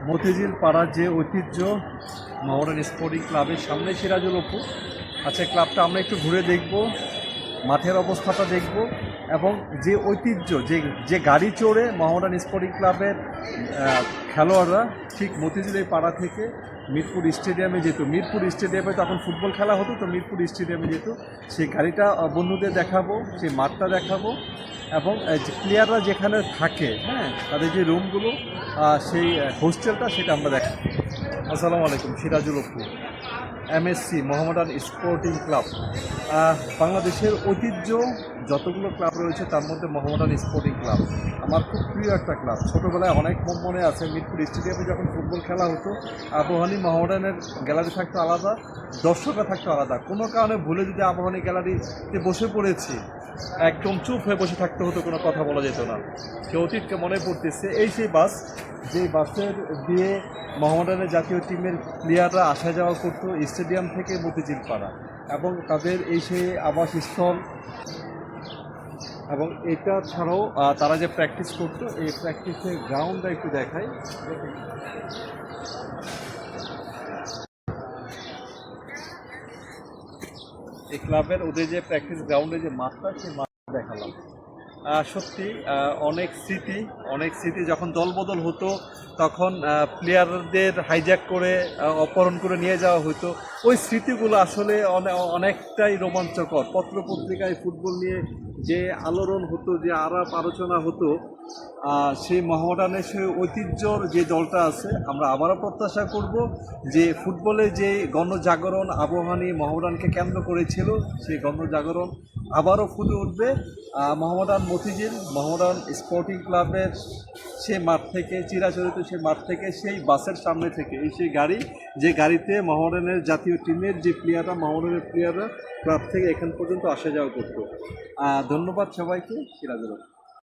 মতিঝিল পাড়ার যে ঐতিহ্য মোহামেডান স্পোর্টিং ক্লাবের সামনে সিরাজুল অপু। আচ্ছা, ক্লাবটা আমরা একটু ঘুরে দেখব, মাঠের অবস্থাটা দেখব এবং যে ঐতিহ্য যে যে গাড়ি চড়ে মোহামেডান স্পোর্টিং ক্লাবের খেলোয়াড়রা ঠিক মতিঝিল এই পাড়া থেকে মিরপুর স্টেডিয়ামে যেত। মিরপুর স্টেডিয়ামে তখন ফুটবল খেলা হতো, তো মিরপুর স্টেডিয়ামে যেত। সেই গাড়িটা বন্ধুদের দেখাবো, সেই মাঠটা দেখাবো এবং প্লেয়াররা যেখানে থাকে, হ্যাঁ, তাদের যে রুমগুলো, সেই হোস্টেলটা, সেটা আমরা দেখাবো। আসসালামু আলাইকুম, Sirajul Apu, MSc Mohammedan sporting club. বাংলাদেশের ঐতিহ্য যতগুলো ক্লাব রয়েছে তার মধ্যে মোহামেডান স্পোর্টিং ক্লাব আমার খুব প্রিয় একটা ক্লাব। ছোটোবেলায় অনেক মনে আছে, মিরপুর স্টেডিয়ামে যখন ফুটবল খেলা হতো, আবাহনী মোহামেডানের গ্যালারি থাকতো আলাদা, দর্শকরা থাকতো আলাদা। কোনো কারণে ভুলে যদি আবাহনী গ্যালারিতে বসে পড়েছি, একদম চুপ হয়ে বসে থাকতে হতো, কোনো কথা বলা যেত না। সে অতীতকে মনে পড়তেছে। এই সেই বাস, যে বাসের দিয়ে মোহামেডানের জাতীয় টিমের প্লেয়াররা আসা যাওয়া করতো স্টেডিয়াম থেকে মতিঝিল পাড়া, এবং তাদের এই সেই আবাসস্থল। এবং এটা ছাড়াও তারা যে প্র্যাকটিস করতো, এই প্র্যাকটিসের গ্রাউন্ডটা একটু দেখাই। এই ক্লাবের ওদের যে প্র্যাকটিস গ্রাউন্ডে যে মাঠটা, সেই মাঠটা দেখালাম। সত্যি অনেক স্মৃতি। যখন দলবদল হতো তখন প্লেয়ারদের হাইজ্যাক করে অপহরণ করে নিয়ে যাওয়া হতো। ওই স্মৃতিগুলো আসলে অনেকটাই রোমাঞ্চকর। পত্রপত্রিকায় ফুটবল নিয়ে যে আলোড়ন হতো, যে আলোচনা হতো, সেই মোহামেডানের সেই ঐতিহ্যর যে দলটা আছে, আমরা আবারও প্রত্যাশা করব যে ফুটবলে যে গণজাগরণ আবাহনী মোহামেডানকে কেন্দ্র করেছিল, সেই গণজাগরণ আবারও ফুটে উঠবে মোহামেডান মতিঝিল মোহামেডান স্পোর্টিং ক্লাবের সেই মাঠ থেকে, চিরাচরিত সেই মাঠ থেকে, সেই বাসের সামনে থেকে। এই সেই গাড়ি, যে গাড়িতে মোহামেডানের জাতীয় টিমের যে প্লেয়াররা, মোহামেডানের প্লেয়াররা ক্লাব থেকে এখান পর্যন্ত আসা যাওয়া করতো। ধন্যবাদ সবাইকে। সিরাজুল।